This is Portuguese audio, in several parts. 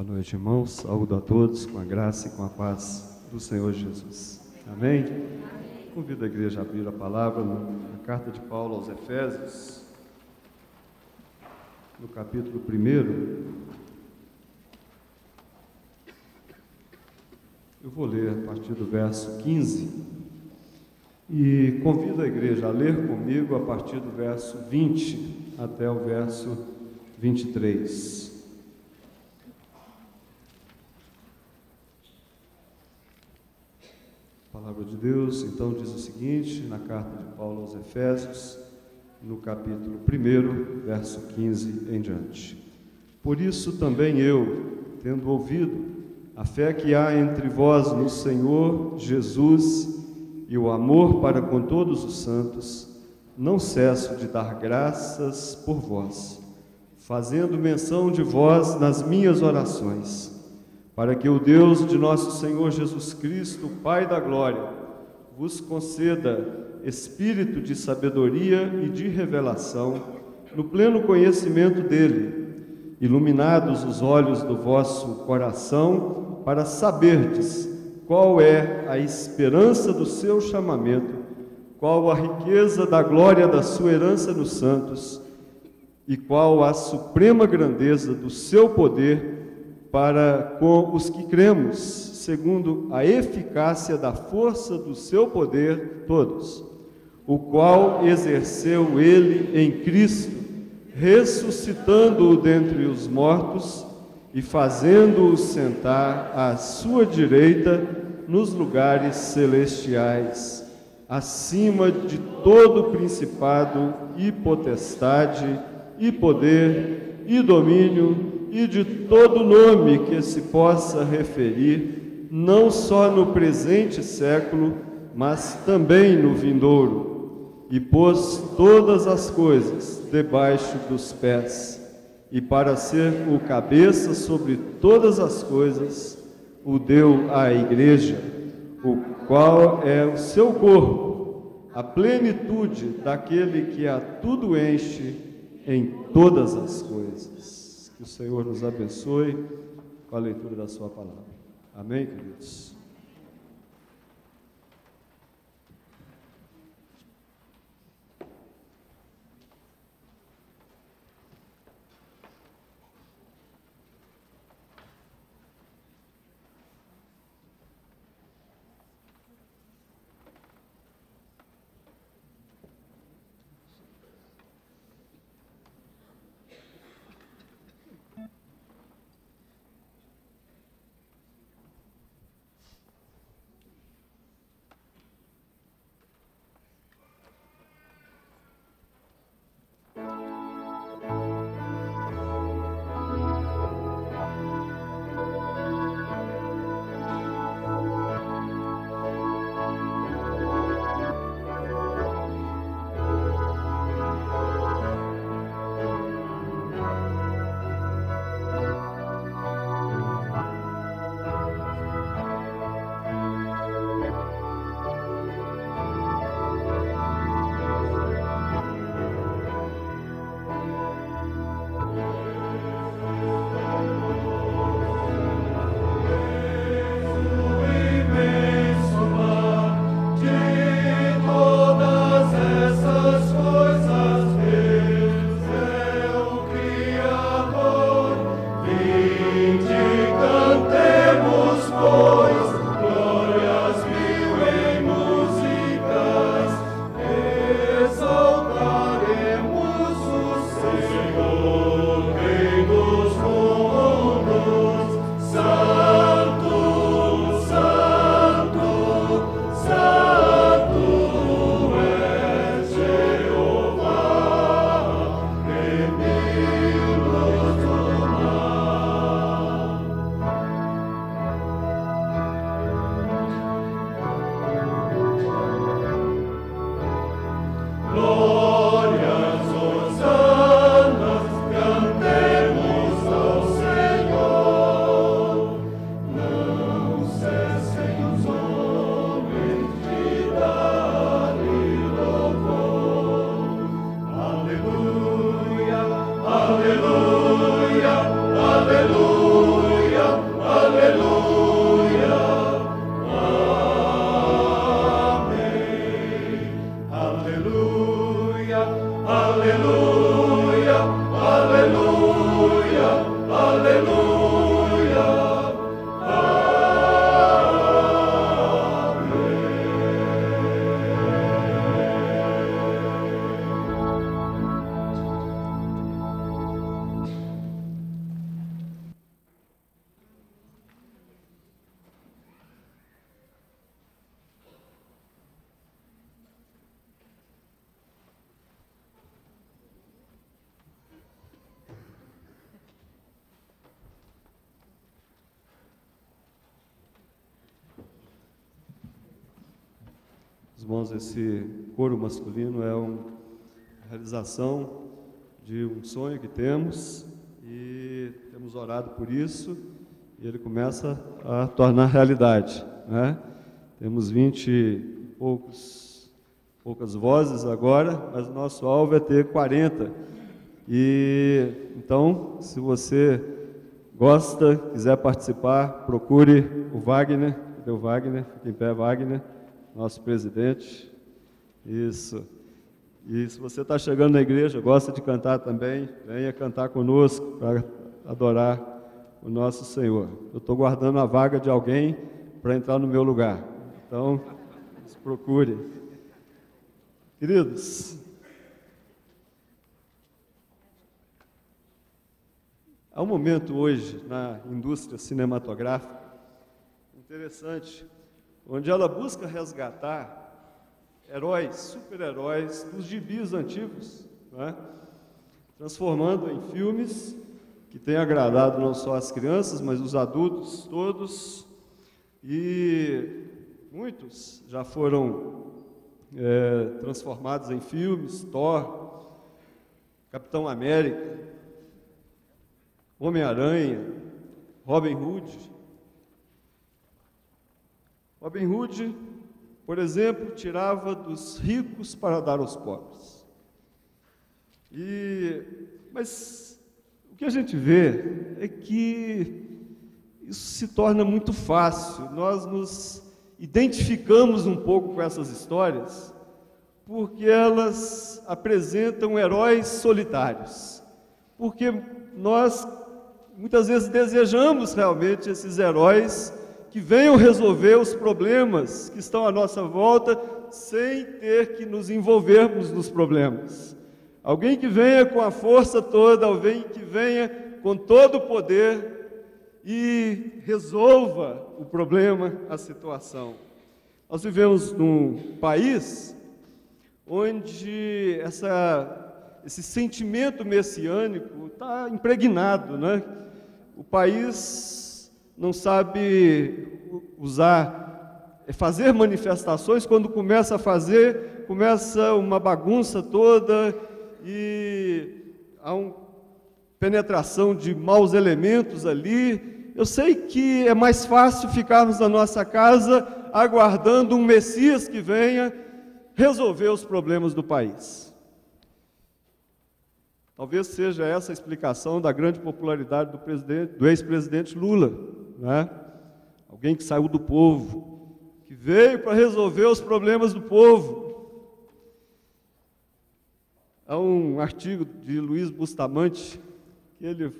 Boa noite, irmãos. Saúdo a todos com a graça e com a paz do Senhor Jesus. Amém? Convido a igreja a abrir a palavra na carta de Paulo aos Efésios, no capítulo 1. Eu vou ler a partir do verso 15 e convido a igreja a ler comigo a partir do verso 20 até o verso 23. A palavra de Deus, então, diz o seguinte, na carta de Paulo aos Efésios, no capítulo 1, verso 15 em diante. Por isso também eu, tendo ouvido a fé que há entre vós no Senhor Jesus e o amor para com todos os santos, não cesso de dar graças por vós, fazendo menção de vós nas minhas orações, para que o Deus de nosso Senhor Jesus Cristo, Pai da glória, vos conceda espírito de sabedoria e de revelação, no pleno conhecimento dele, iluminados os olhos do vosso coração, para saberdes qual é a esperança do seu chamamento, qual a riqueza da glória da sua herança nos santos, e qual a suprema grandeza do seu poder para com os que cremos, segundo a eficácia da força do seu poder, todos, o qual exerceu ele em Cristo, ressuscitando-o dentre os mortos e fazendo-o sentar à sua direita nos lugares celestiais, acima de todo principado e potestade e poder e domínio e de todo nome que se possa referir, não só no presente século, mas também no vindouro, e pôs todas as coisas debaixo dos pés, e para ser o cabeça sobre todas as coisas, o deu à igreja, o qual é o seu corpo, a plenitude daquele que a tudo enche em todas as coisas. Que o Senhor nos abençoe com a leitura da sua palavra. Amém, queridos? irmãos, esse coro masculino é uma realização de um sonho que temos e temos orado por isso e ele começa a tornar realidade, né? Temos 20 e poucas vozes agora, mas o nosso alvo é ter 40. E então, se você gosta, quiser participar, procure o Wagner. Cadê o Wagner? Fica em pé, Wagner, nosso presidente. Isso. E se você está chegando na igreja, gosta de cantar também, venha cantar conosco para adorar o nosso Senhor. Eu estou guardando a vaga de alguém para entrar no meu lugar. Então, procure. Queridos, há um momento hoje na indústria cinematográfica interessante, onde ela busca resgatar heróis, super-heróis dos gibis antigos, né? Transformando em filmes que têm agradado não só as crianças, mas os adultos todos, e muitos já foram transformados em filmes: Thor, Capitão América, Homem-Aranha, Robin Hood. Robin Hood, por exemplo, tirava dos ricos para dar aos pobres. Mas o que a gente vê é que isso se torna muito fácil. Nós nos identificamos um pouco com essas histórias, porque elas apresentam heróis solitários. Porque nós, muitas vezes, desejamos realmente esses heróis que venham resolver os problemas que estão à nossa volta, sem ter que nos envolvermos nos problemas. Alguém que venha com a força toda, alguém que venha com todo o poder e resolva o problema, a situação. Nós vivemos num país onde esse sentimento messiânico está impregnado, né? O país não sabe fazer manifestações. Quando começa a fazer, começa uma bagunça toda e há uma penetração de maus elementos ali. Eu sei que é mais fácil ficarmos na nossa casa aguardando um Messias que venha resolver os problemas do país. Talvez seja essa a explicação da grande popularidade do ex-presidente Lula, né? Alguém que saiu do povo, que veio para resolver os problemas do povo. Há um artigo de Luiz Bustamante que ele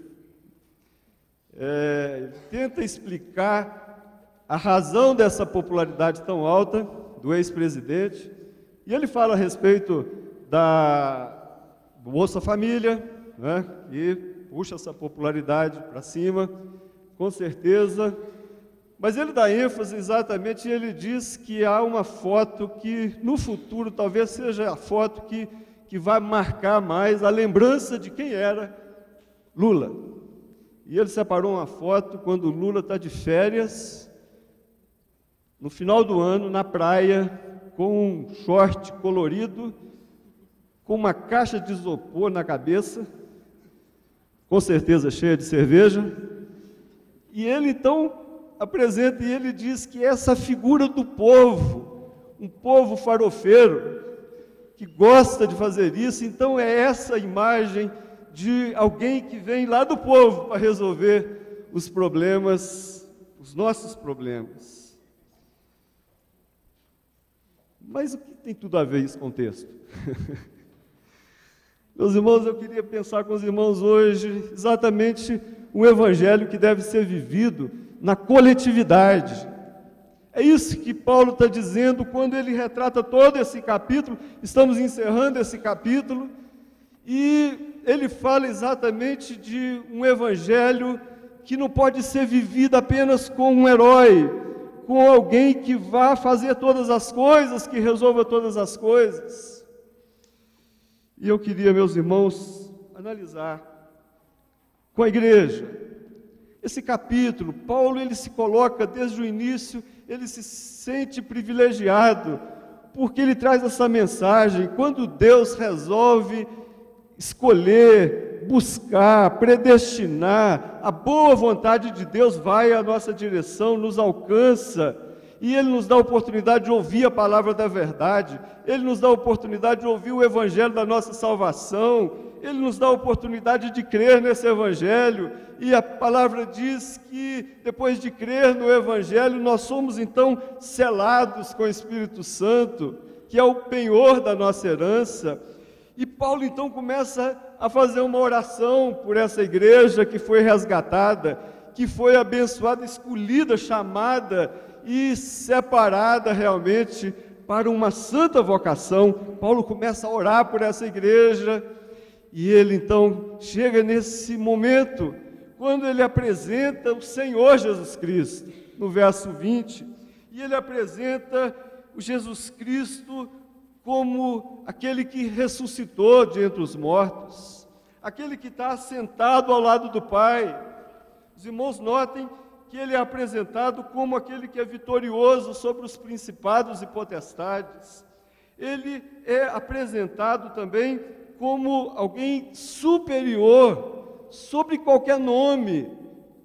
tenta explicar a razão dessa popularidade tão alta do ex-presidente, e ele fala a respeito do Bolsa Família, né, e puxa essa popularidade para cima, com certeza, mas ele dá ênfase exatamente, e ele diz que há uma foto que no futuro talvez seja a foto que vai marcar mais a lembrança de quem era Lula. E ele separou uma foto quando Lula está de férias, no final do ano, na praia, com um short colorido, com uma caixa de isopor na cabeça, com certeza cheia de cerveja, e ele então apresenta e ele diz que essa figura do povo, um povo farofeiro, que gosta de fazer isso, então é essa imagem de alguém que vem lá do povo para resolver os problemas, os nossos problemas. Mas o que tem tudo a ver isso com o texto? Meus irmãos, eu queria pensar com os irmãos hoje exatamente um evangelho que deve ser vivido na coletividade. É isso que Paulo está dizendo quando ele retrata todo esse capítulo. Estamos encerrando esse capítulo e ele fala exatamente de um evangelho que não pode ser vivido apenas com um herói, com alguém que vá fazer todas as coisas, que resolva todas as coisas. E eu queria, meus irmãos, analisar com a igreja esse capítulo. Paulo, ele se coloca desde o início, ele se sente privilegiado porque ele traz essa mensagem. Quando Deus resolve escolher, buscar, predestinar, a boa vontade de Deus vai à nossa direção, nos alcança, e Ele nos dá a oportunidade de ouvir a palavra da verdade, Ele nos dá a oportunidade de ouvir o Evangelho da nossa salvação, Ele nos dá a oportunidade de crer nesse Evangelho, e a palavra diz que depois de crer no Evangelho, nós somos então selados com o Espírito Santo, que é o penhor da nossa herança. E Paulo então começa a fazer uma oração por essa igreja que foi resgatada, que foi abençoada, escolhida, chamada e separada realmente para uma santa vocação. Paulo começa a orar por essa igreja, e ele então chega nesse momento, quando ele apresenta o Senhor Jesus Cristo, no verso 20, e ele apresenta o Jesus Cristo como aquele que ressuscitou de entre os mortos, aquele que está assentado ao lado do Pai. Os irmãos notem que ele é apresentado como aquele que é vitorioso sobre os principados e potestades. Ele é apresentado também como alguém superior sobre qualquer nome,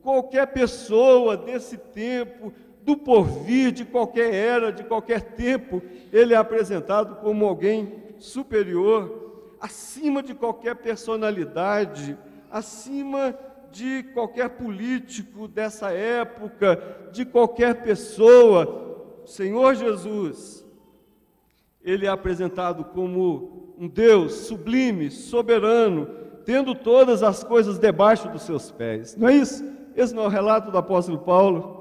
qualquer pessoa desse tempo, do porvir, de qualquer era, de qualquer tempo. Ele é apresentado como alguém superior, acima de qualquer personalidade, acima de qualquer político dessa época, de qualquer pessoa. O Senhor Jesus, Ele é apresentado como um Deus sublime, soberano, tendo todas as coisas debaixo dos seus pés. Não é isso? Esse não é o relato do apóstolo Paulo?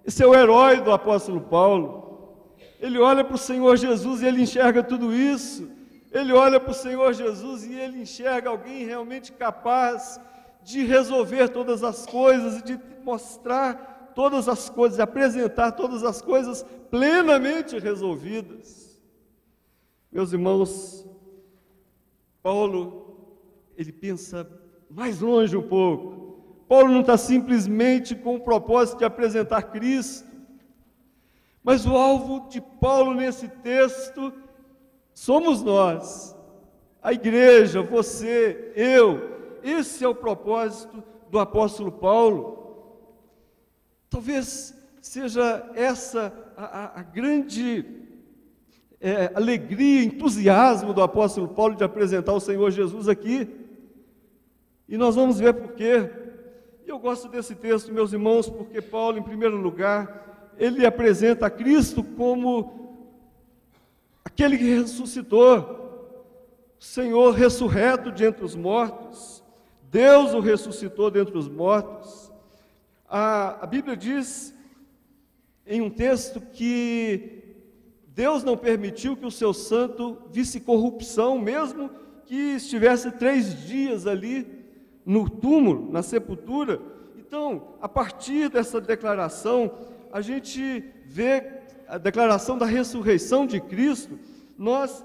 Esse é o herói do apóstolo Paulo. Ele olha para o Senhor Jesus e ele enxerga tudo isso. Ele olha para o Senhor Jesus e ele enxerga alguém realmente capaz de resolver todas as coisas e de mostrar todas as coisas, de apresentar todas as coisas plenamente resolvidas. Meus irmãos, Paulo, ele pensa mais longe um pouco. Paulo não está simplesmente com o propósito de apresentar Cristo, mas o alvo de Paulo nesse texto somos nós, a igreja, você, eu. Esse é o propósito do apóstolo Paulo. Talvez seja essa a grande alegria, entusiasmo do apóstolo Paulo de apresentar o Senhor Jesus aqui. E nós vamos ver por quê. Eu gosto desse texto, meus irmãos, porque Paulo, em primeiro lugar, ele apresenta a Cristo como aquele que ressuscitou, o Senhor ressurreto de entre os mortos. Deus o ressuscitou dentre os mortos. A Bíblia diz em um texto que Deus não permitiu que o seu santo visse corrupção, mesmo que estivesse 3 dias ali no túmulo, na sepultura. Então, a partir dessa declaração, a gente vê a declaração da ressurreição de Cristo. Nós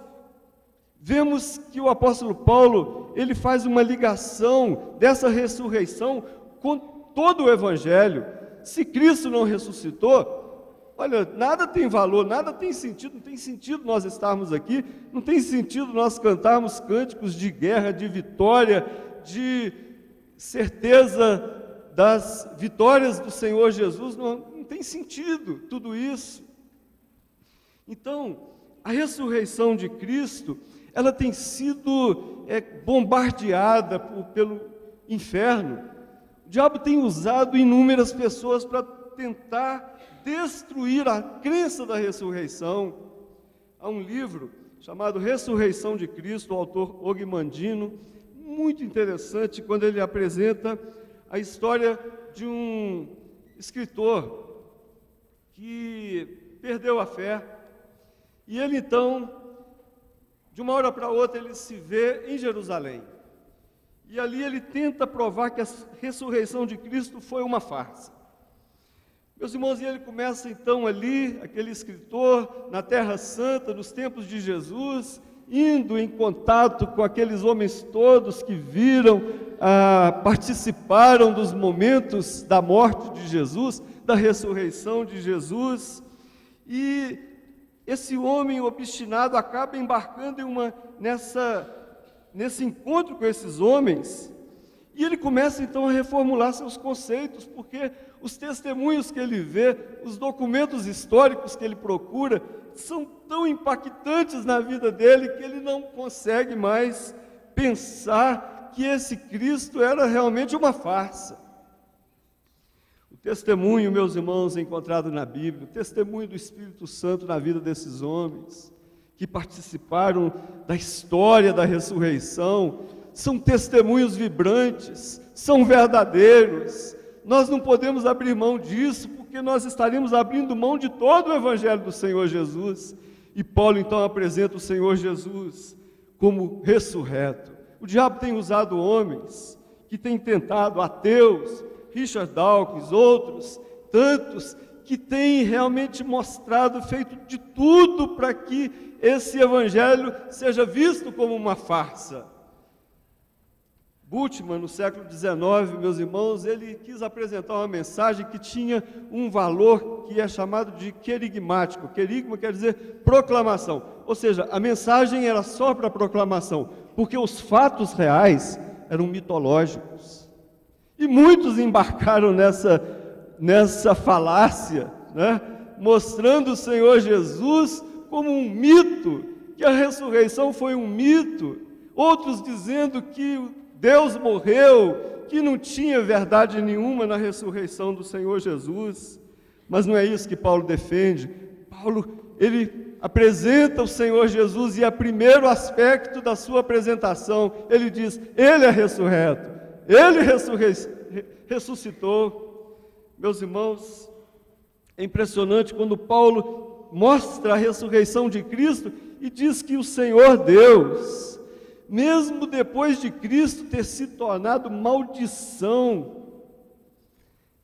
vemos que o apóstolo Paulo, ele faz uma ligação dessa ressurreição com todo o Evangelho. Se Cristo não ressuscitou, olha, nada tem valor, nada tem sentido, não tem sentido nós estarmos aqui, não tem sentido nós cantarmos cânticos de guerra, de vitória, de certeza das vitórias do Senhor Jesus, não tem sentido tudo isso. Então, a ressurreição de Cristo, ela tem sido bombardeada pelo inferno. O diabo tem usado inúmeras pessoas para tentar destruir a crença da ressurreição. Há um livro chamado Ressurreição de Cristo, do autor Og Mandino, muito interessante, quando ele apresenta a história de um escritor que perdeu a fé, e ele então, de uma hora para outra, ele se vê em Jerusalém, e ali ele tenta provar que a ressurreição de Cristo foi uma farsa. Meus irmãos, e ele começa então ali, aquele escritor, na Terra Santa, nos tempos de Jesus, indo em contato com aqueles homens todos que viram, participaram dos momentos da morte de Jesus, da ressurreição de Jesus, e esse homem obstinado acaba embarcando nesse encontro com esses homens, e ele começa então a reformular seus conceitos, porque os testemunhos que ele vê, os documentos históricos que ele procura, são tão impactantes na vida dele que ele não consegue mais pensar que esse Cristo era realmente uma farsa. O testemunho, meus irmãos, encontrado na Bíblia, o testemunho do Espírito Santo na vida desses homens que participaram da história da ressurreição, são testemunhos vibrantes, são verdadeiros. Nós não podemos abrir mão disso, porque nós estaríamos abrindo mão de todo o Evangelho do Senhor Jesus. E Paulo então apresenta o Senhor Jesus como ressurreto. O diabo tem usado homens que têm tentado, ateus, Richard Dawkins, outros, tantos, que têm realmente mostrado, feito de tudo para que esse Evangelho seja visto como uma farsa. Bultmann, no século XIX, meus irmãos, ele quis apresentar uma mensagem que tinha um valor que é chamado de querigmático. Querigma quer dizer proclamação, ou seja, a mensagem era só para proclamação, porque os fatos reais eram mitológicos. E muitos embarcaram nessa falácia, né? Mostrando o Senhor Jesus como um mito, que a ressurreição foi um mito, outros dizendo que Deus morreu, que não tinha verdade nenhuma na ressurreição do Senhor Jesus. Mas não é isso que Paulo defende. Paulo, ele apresenta o Senhor Jesus, e é o primeiro aspecto da sua apresentação. Ele diz, ele é ressurreto, ele ressuscitou. Meus irmãos, é impressionante quando Paulo mostra a ressurreição de Cristo e diz que o Senhor Deus, mesmo depois de Cristo ter se tornado maldição,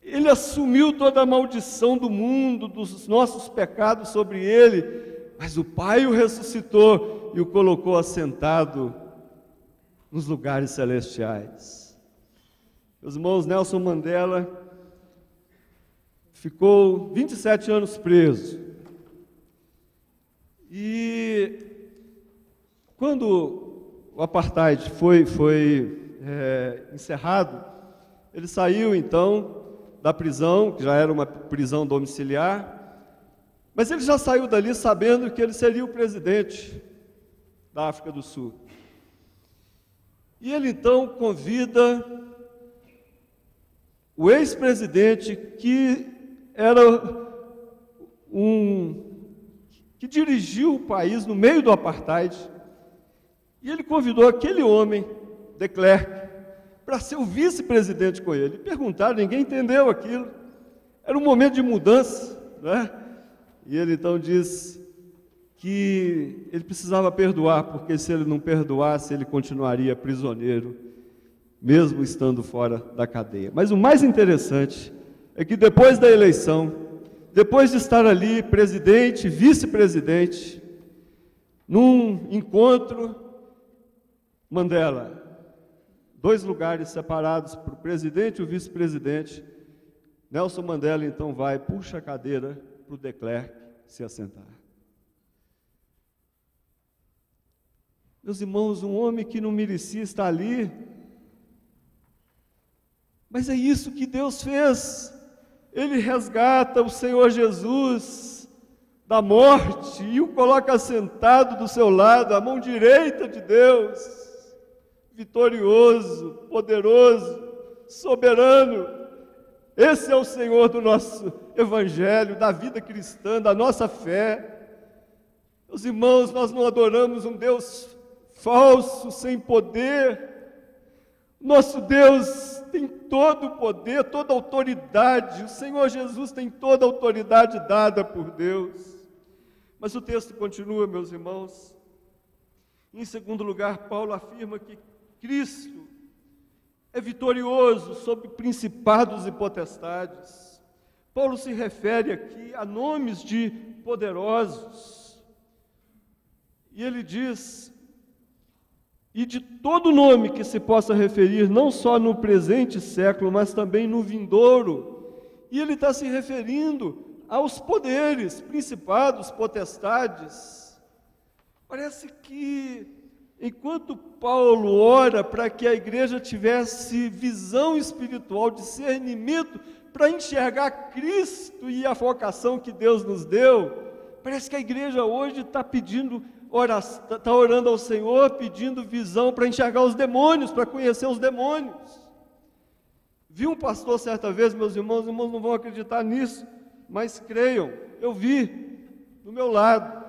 Ele assumiu toda a maldição do mundo, dos nossos pecados sobre Ele, mas o Pai o ressuscitou e o colocou assentado nos lugares celestiais. Meus irmãos, Nelson Mandela ficou 27 anos preso. E quando o apartheid foi encerrado, ele saiu então da prisão, que já era uma prisão domiciliar, mas ele já saiu dali sabendo que ele seria o presidente da África do Sul. E ele então convida o ex-presidente, que dirigiu o país no meio do apartheid, e ele convidou aquele homem, de Klerk, para ser o vice-presidente com ele. Perguntaram, ninguém entendeu aquilo. Era um momento de mudança, né? E ele então disse que ele precisava perdoar, porque se ele não perdoasse, ele continuaria prisioneiro, mesmo estando fora da cadeia. Mas o mais interessante é que depois da eleição, depois de estar ali presidente, vice-presidente, num encontro, Mandela, 2 lugares separados para o presidente e o vice-presidente, Nelson Mandela então vai, puxa a cadeira para o de Klerk se assentar. Meus irmãos, um homem que não merecia estar ali, mas é isso que Deus fez. Ele resgata o Senhor Jesus da morte e o coloca sentado do seu lado, à mão direita de Deus, vitorioso, poderoso, soberano. Esse é o Senhor do nosso Evangelho, da vida cristã, da nossa fé. Meus irmãos, nós não adoramos um Deus falso, sem poder. Nosso Deus tem todo o poder, toda a autoridade. O Senhor Jesus tem toda a autoridade dada por Deus. Mas o texto continua, meus irmãos. Em segundo lugar, Paulo afirma que Cristo é vitorioso sobre principados e potestades. Paulo se refere aqui a nomes de poderosos. E ele diz, e de todo nome que se possa referir, não só no presente século, mas também no vindouro. E ele está se referindo aos poderes, principados, potestades. Parece que, enquanto Paulo ora para que a igreja tivesse visão espiritual, discernimento, para enxergar Cristo e a vocação que Deus nos deu, parece que a igreja hoje está pedindo, está orando ao Senhor, pedindo visão para enxergar os demônios, para conhecer os demônios. Vi um pastor certa vez, meus irmãos não vão acreditar nisso, mas creiam, eu vi do meu lado.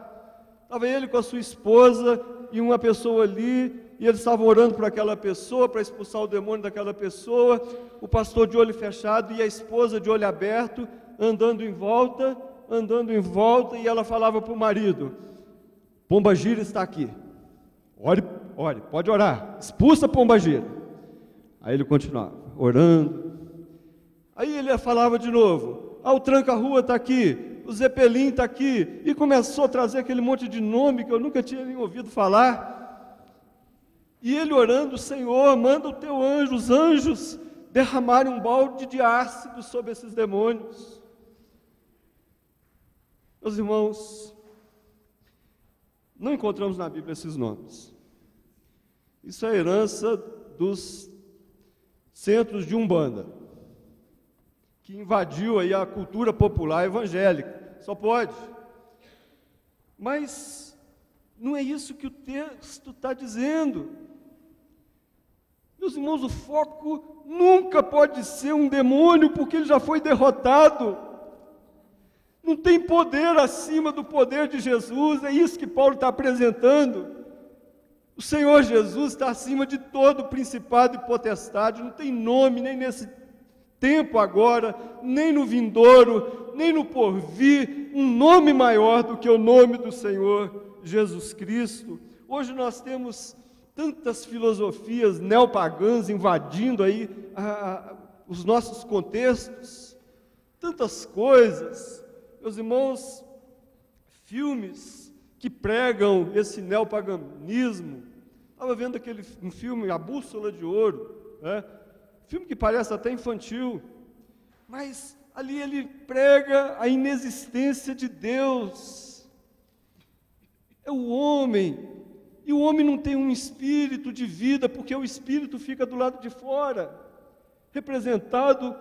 Estava ele com a sua esposa e uma pessoa ali, e eles estavam orando por aquela pessoa, para expulsar o demônio daquela pessoa, o pastor de olho fechado e a esposa de olho aberto, andando em volta, e ela falava para o marido: Pombagira está aqui, ore, pode orar, expulsa a Pombagira. Aí ele continuava orando, aí ele falava de novo: o tranca-rua está aqui, o Zeppelin está aqui, e começou a trazer aquele monte de nome que eu nunca tinha nem ouvido falar, e ele orando: Senhor, manda o teu anjo, os anjos derramarem um balde de ácido sobre esses demônios. Meus irmãos, não encontramos na Bíblia esses nomes. Isso é herança dos centros de Umbanda, que invadiu aí a cultura popular evangélica. Só pode. Mas não é isso que o texto está dizendo. Meus irmãos, o foco nunca pode ser um demônio, porque ele já foi derrotado. Não tem poder acima do poder de Jesus, é isso que Paulo está apresentando. O Senhor Jesus está acima de todo principado e potestade, não tem nome, nem nesse tempo agora, nem no vindouro, nem no porvir, um nome maior do que o nome do Senhor Jesus Cristo. Hoje nós temos tantas filosofias neopagãs invadindo aí os nossos contextos, tantas coisas. Meus irmãos, filmes que pregam esse neopaganismo. Estava vendo um filme, A Bússola de Ouro, né? Filme que parece até infantil, mas ali ele prega a inexistência de Deus. É o homem, e o homem não tem um espírito de vida, porque o espírito fica do lado de fora, representado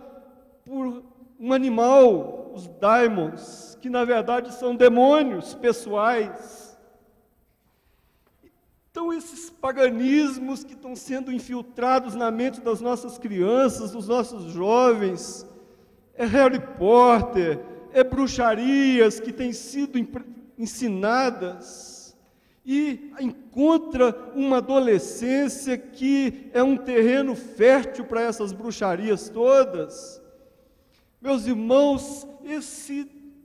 por um animal, os daimons, que na verdade são demônios pessoais. Então esses paganismos que estão sendo infiltrados na mente das nossas crianças, dos nossos jovens, é Harry Potter, é bruxarias que têm sido ensinadas, e encontra uma adolescência que é um terreno fértil para essas bruxarias todas. Meus irmãos,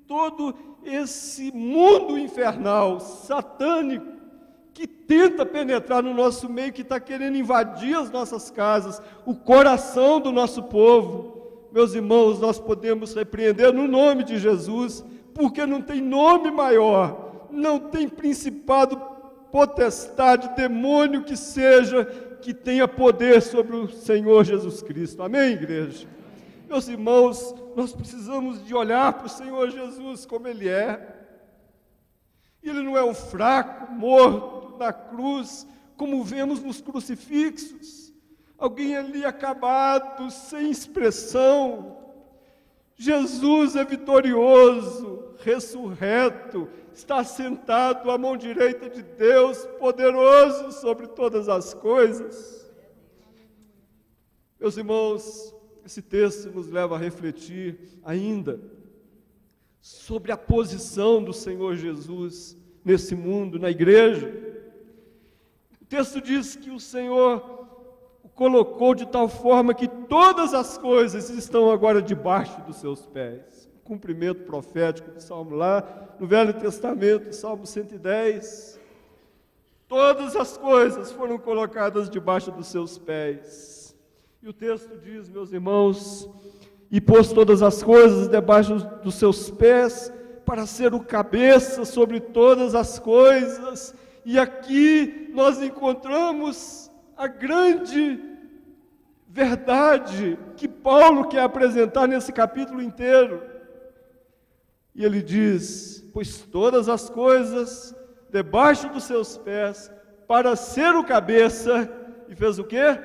todo esse mundo infernal, satânico, que tenta penetrar no nosso meio, que está querendo invadir as nossas casas, o coração do nosso povo, meus irmãos, nós podemos repreender no nome de Jesus, porque não tem nome maior, não tem principado, potestade, demônio que seja, que tenha poder sobre o Senhor Jesus Cristo. Amém, igreja? Meus irmãos, nós precisamos de olhar para o Senhor Jesus como Ele é. Ele não é um fraco, morto na cruz, como vemos nos crucifixos. Alguém ali acabado, sem expressão. Jesus é vitorioso, ressurreto, está sentado à mão direita de Deus, poderoso sobre todas as coisas. Meus irmãos, esse texto nos leva a refletir ainda sobre a posição do Senhor Jesus nesse mundo, na igreja. O texto diz que o Senhor o colocou de tal forma que todas as coisas estão agora debaixo dos seus pés. O cumprimento profético do Salmo lá no Velho Testamento, Salmo 110. Todas as coisas foram colocadas debaixo dos seus pés. E o texto diz, meus irmãos, e pôs todas as coisas debaixo dos seus pés, para ser o cabeça sobre todas as coisas. E aqui nós encontramos a grande verdade que Paulo quer apresentar nesse capítulo inteiro. E ele diz: pois todas as coisas debaixo dos seus pés, para ser o cabeça, e fez o quê?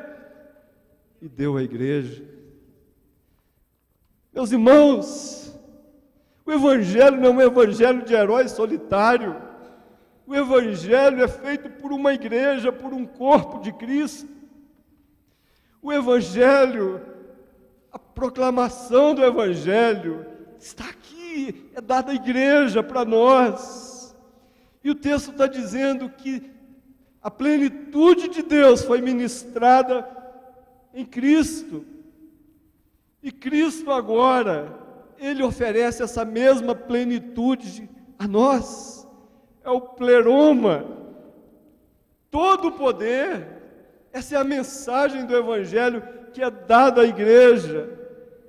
E deu à igreja. Meus irmãos, o Evangelho não é um evangelho de herói solitário. O Evangelho é feito por uma igreja, por um corpo de Cristo. O Evangelho, a proclamação do Evangelho, está aqui, é dada à igreja para nós. E o texto está dizendo que a plenitude de Deus foi ministrada em Cristo. E Cristo agora, Ele oferece essa mesma plenitude a nós. É o pleroma, todo o poder. Essa é a mensagem do Evangelho que é dada à igreja,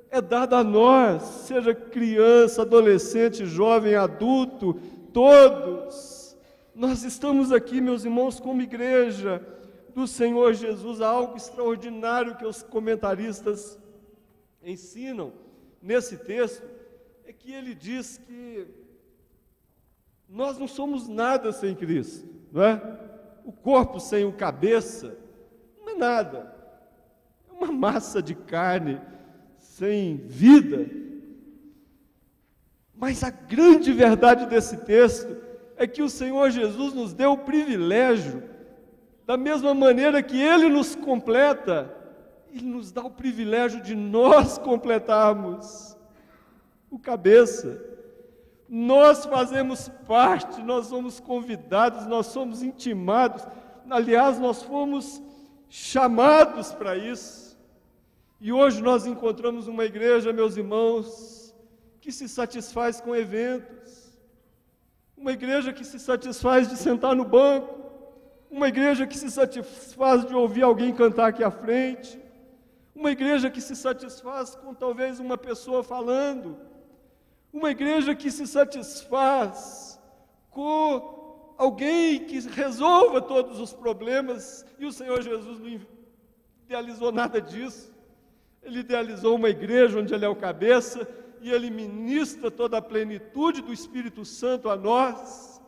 é dada a nós, seja criança, adolescente, jovem, adulto, todos. Nós estamos aqui, meus irmãos, como igreja do Senhor Jesus. Há algo extraordinário que os comentaristas ensinam nesse texto, é que ele diz que nós não somos nada sem Cristo, não é? O corpo sem o cabeça não é nada, é uma massa de carne sem vida. Mas a grande verdade desse texto é que o Senhor Jesus nos deu o privilégio, da mesma maneira que Ele nos completa, Ele nos dá o privilégio de nós completarmos o cabeça. Nós fazemos parte, nós somos convidados, nós somos intimados, aliás, nós fomos chamados para isso. E hoje nós encontramos uma igreja, meus irmãos, que se satisfaz com eventos, uma igreja que se satisfaz de sentar no banco, uma igreja que se satisfaz de ouvir alguém cantar aqui à frente, uma igreja que se satisfaz com talvez uma pessoa falando, uma igreja que se satisfaz com alguém que resolva todos os problemas. E o Senhor Jesus não idealizou nada disso. Ele idealizou uma igreja onde Ele é o cabeça e Ele ministra toda a plenitude do Espírito Santo a nós,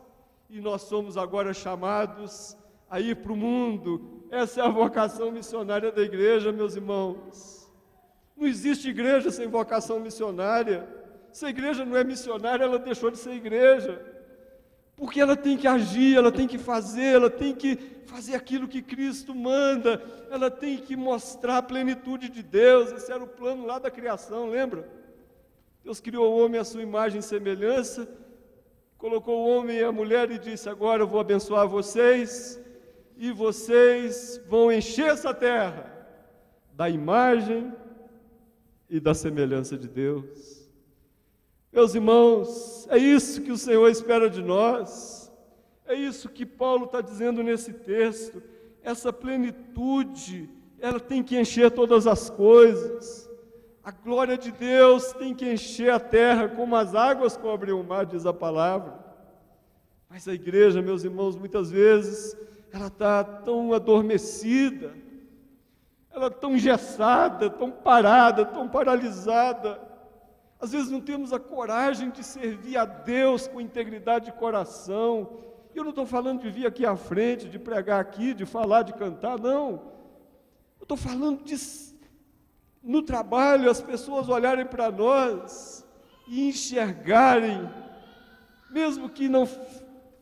e nós somos agora chamados a ir para o mundo. Essa é a vocação missionária da igreja, meus irmãos. Não existe igreja sem vocação missionária. Se a igreja não é missionária, ela deixou de ser igreja, porque ela tem que agir, ela tem que fazer aquilo que Cristo manda, ela tem que mostrar a plenitude de Deus. Esse era o plano lá da criação, lembra? Deus criou o homem à sua imagem e semelhança, colocou o homem e a mulher e disse: agora eu vou abençoar vocês, e vocês vão encher essa terra da imagem e da semelhança de Deus. Meus irmãos, é isso que o Senhor espera de nós, é isso que Paulo está dizendo nesse texto. Essa plenitude, ela tem que encher todas as coisas. A glória de Deus tem que encher a terra como as águas cobrem o mar, diz a palavra. Mas a igreja, meus irmãos, muitas vezes ela está tão adormecida, ela tão engessada, tão parada, tão paralisada. Às vezes não temos a coragem de servir a Deus com integridade de coração. Eu não estou falando de vir aqui à frente, de pregar aqui, de falar, de cantar, não. Eu estou falando de, no trabalho, as pessoas olharem para nós e enxergarem, mesmo que não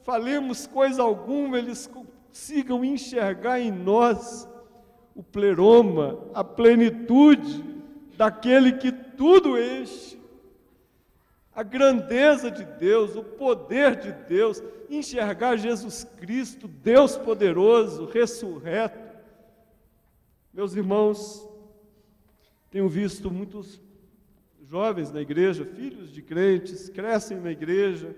falemos coisa alguma, eles consigam enxergar em nós o pleroma, a plenitude daquele que tudo enche, a grandeza de Deus, o poder de Deus, enxergar Jesus Cristo, Deus poderoso, ressurreto. Meus irmãos, tenho visto muitos jovens na igreja, filhos de crentes, crescem na igreja,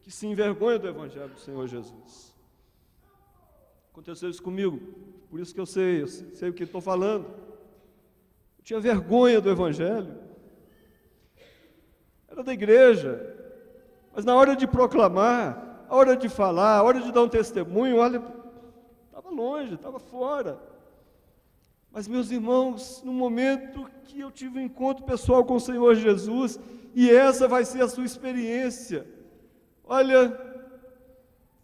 que se envergonham do Evangelho do Senhor Jesus. Aconteceu isso comigo, por isso que eu sei o que estou falando. Eu tinha vergonha do Evangelho. Era da igreja, mas na hora de proclamar, a hora de falar, a hora de dar um testemunho, olha, estava longe, estava fora. Mas, meus irmãos, no momento que eu tive um encontro pessoal com o Senhor Jesus, e essa vai ser a sua experiência. Olha,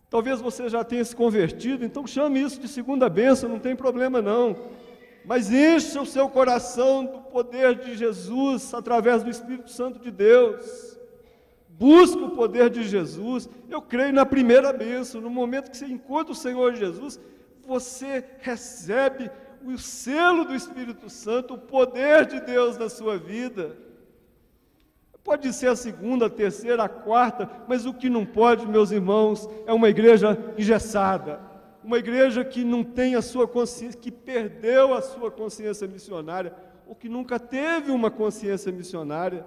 talvez você já tenha se convertido, então chame isso de segunda bênção, não tem problema não. Mas encha o seu coração do poder de Jesus através do Espírito Santo de Deus. Busca o poder de Jesus. Eu creio na primeira bênção. No momento que você encontra o Senhor Jesus, você recebe o selo do Espírito Santo, o poder de Deus na sua vida. Pode ser a segunda, a terceira, a quarta, mas o que não pode, meus irmãos, é uma igreja engessada, uma igreja que não tem a sua consciência, que perdeu a sua consciência missionária, ou que nunca teve uma consciência missionária.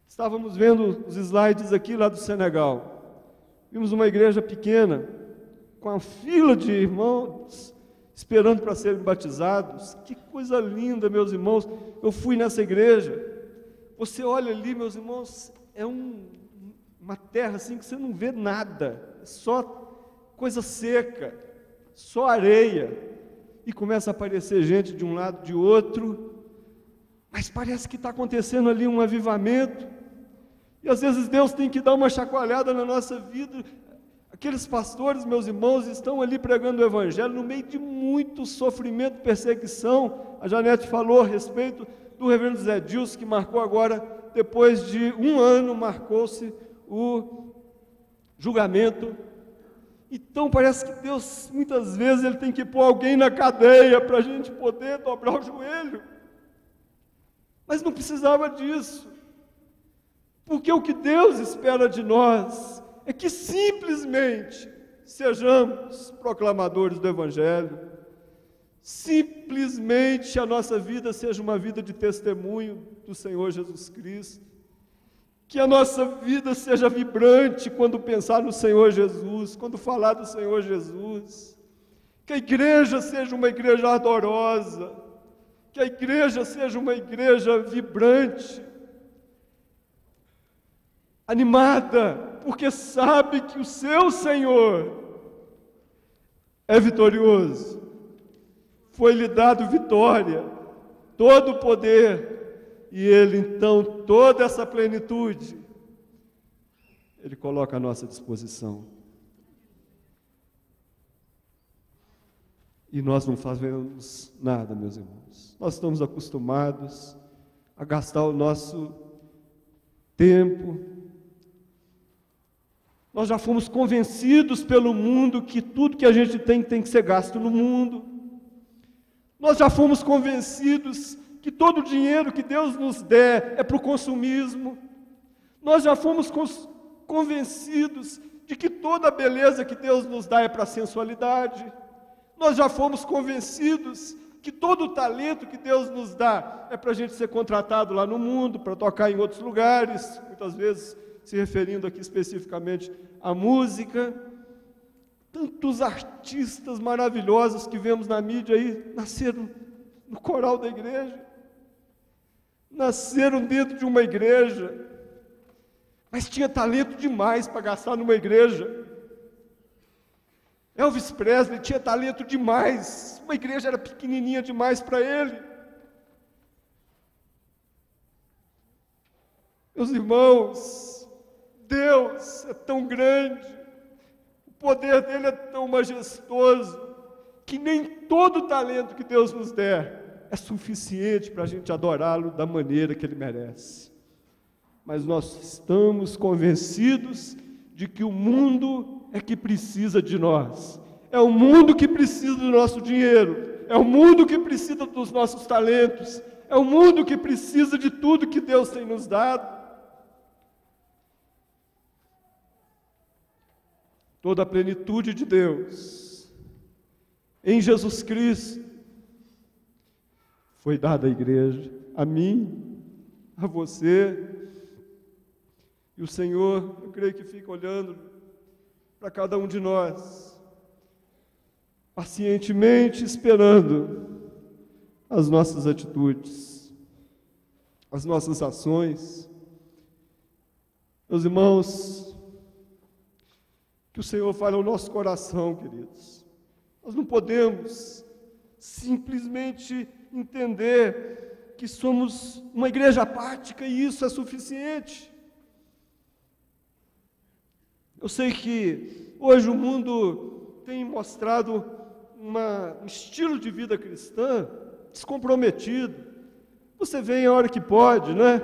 Estávamos vendo os slides aqui lá do Senegal. Vimos uma igreja pequena, com a fila de irmãos esperando para serem batizados. Que coisa linda, meus irmãos. Eu fui nessa igreja. Você olha ali, meus irmãos, é uma terra assim que você não vê nada, é só coisa seca, só areia, e começa a aparecer gente de um lado, de outro, mas parece que está acontecendo ali um avivamento, e às vezes Deus tem que dar uma chacoalhada na nossa vida. Aqueles pastores, meus irmãos, estão ali pregando o Evangelho no meio de muito sofrimento, perseguição. A Janete falou a respeito do reverendo Zé Dilson, que marcou agora, depois de 1 ano, marcou-se o julgamento. Então parece que Deus, muitas vezes, Ele tem que pôr alguém na cadeia para a gente poder dobrar o joelho. Mas não precisava disso, porque o que Deus espera de nós é que simplesmente sejamos proclamadores do Evangelho, simplesmente a nossa vida seja uma vida de testemunho do Senhor Jesus Cristo, que a nossa vida seja vibrante quando pensar no Senhor Jesus, quando falar do Senhor Jesus, que a igreja seja uma igreja ardorosa, que a igreja seja uma igreja vibrante, animada, porque sabe que o seu Senhor é vitorioso. Foi-lhe dado vitória, todo o poder, e Ele então, toda essa plenitude, Ele coloca à nossa disposição. E nós não fazemos nada, meus irmãos. Nós estamos acostumados a gastar o nosso tempo. Nós já fomos convencidos pelo mundo que tudo que a gente tem que ser gasto no mundo. Nós já fomos convencidos que todo o dinheiro que Deus nos der é para o consumismo. Nós já fomos convencidos de que toda a beleza que Deus nos dá é para a sensualidade. Nós já fomos convencidos que todo o talento que Deus nos dá é para a gente ser contratado lá no mundo, para tocar em outros lugares, muitas vezes se referindo aqui especificamente à música. Tantos artistas maravilhosos que vemos na mídia aí, nasceram no coral da igreja, nasceram dentro de uma igreja, mas tinha talento demais para gastar numa igreja. Elvis Presley tinha talento demais, uma igreja era pequenininha demais para ele. Meus irmãos, Deus é tão grande, o poder dele é tão majestoso, que nem todo o talento que Deus nos der é suficiente para a gente adorá-lo da maneira que ele merece. Mas nós estamos convencidos de que o mundo é que precisa de nós, é o mundo que precisa do nosso dinheiro, é o mundo que precisa dos nossos talentos, é o mundo que precisa de tudo que Deus tem nos dado. Toda a plenitude de Deus em Jesus Cristo foi dada à igreja, a mim, a você. E o Senhor, eu creio que fica olhando para cada um de nós, pacientemente esperando as nossas atitudes, as nossas ações. Meus irmãos, que o Senhor fale ao nosso coração, queridos. Nós não podemos simplesmente entender que somos uma igreja apática e isso é suficiente. Eu sei que hoje o mundo tem mostrado um estilo de vida cristã descomprometido. Você vem a hora que pode, né?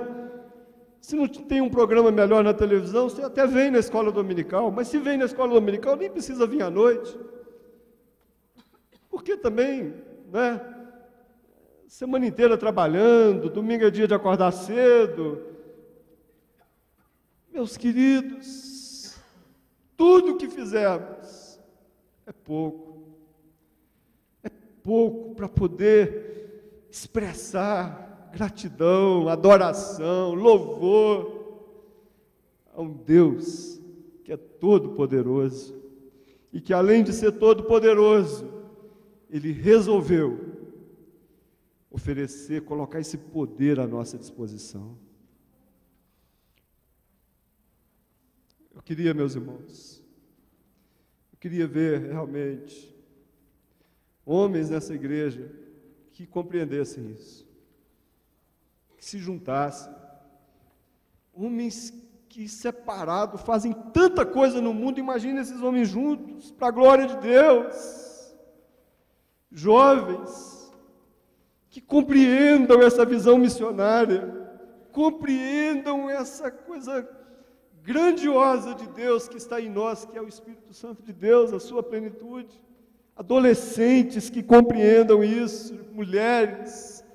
Se não tem um programa melhor na televisão, você até vem na escola dominical, mas se vem na escola dominical, nem precisa vir à noite. Porque também, né? Semana inteira trabalhando, domingo é dia de acordar cedo. Meus queridos, tudo que fizermos é pouco. É pouco para poder expressar gratidão, adoração, louvor a um Deus que é todo-poderoso e que, além de ser todo-poderoso, Ele resolveu oferecer, colocar esse poder à nossa disposição. Eu queria, meus irmãos, eu queria ver realmente homens nessa igreja que compreendessem isso, que se juntassem, homens que separados fazem tanta coisa no mundo. Imagina esses homens juntos, para a glória de Deus, jovens, que compreendam essa visão missionária, compreendam essa coisa grandiosa de Deus que está em nós, que é o Espírito Santo de Deus, a sua plenitude. Adolescentes que compreendam isso, mulheres,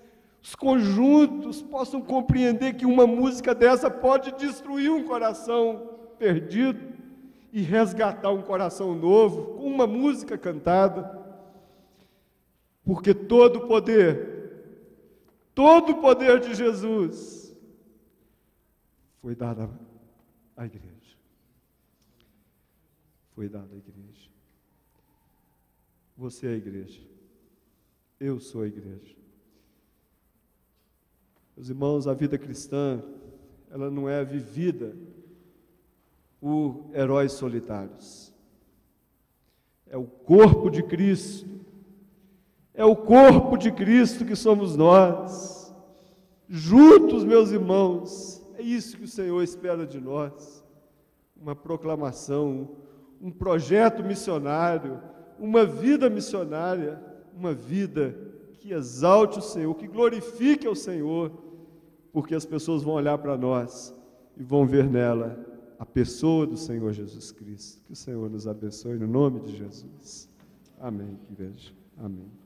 os conjuntos possam compreender que uma música dessa pode destruir um coração perdido e resgatar um coração novo com uma música cantada. Porque todo o poder de Jesus foi dado à igreja. Foi dado à igreja. Você é a igreja. Eu sou a igreja. Meus irmãos, a vida cristã, ela não é vivida por heróis solitários. É o corpo de Cristo. É o corpo de Cristo que somos nós. Juntos, meus irmãos, é isso que o Senhor espera de nós. Uma proclamação, um projeto missionário, uma vida missionária, uma vida que exalte o Senhor, que glorifique ao Senhor, porque as pessoas vão olhar para nós e vão ver nela a pessoa do Senhor Jesus Cristo. Que o Senhor nos abençoe no nome de Jesus. Amém, igreja. Amém.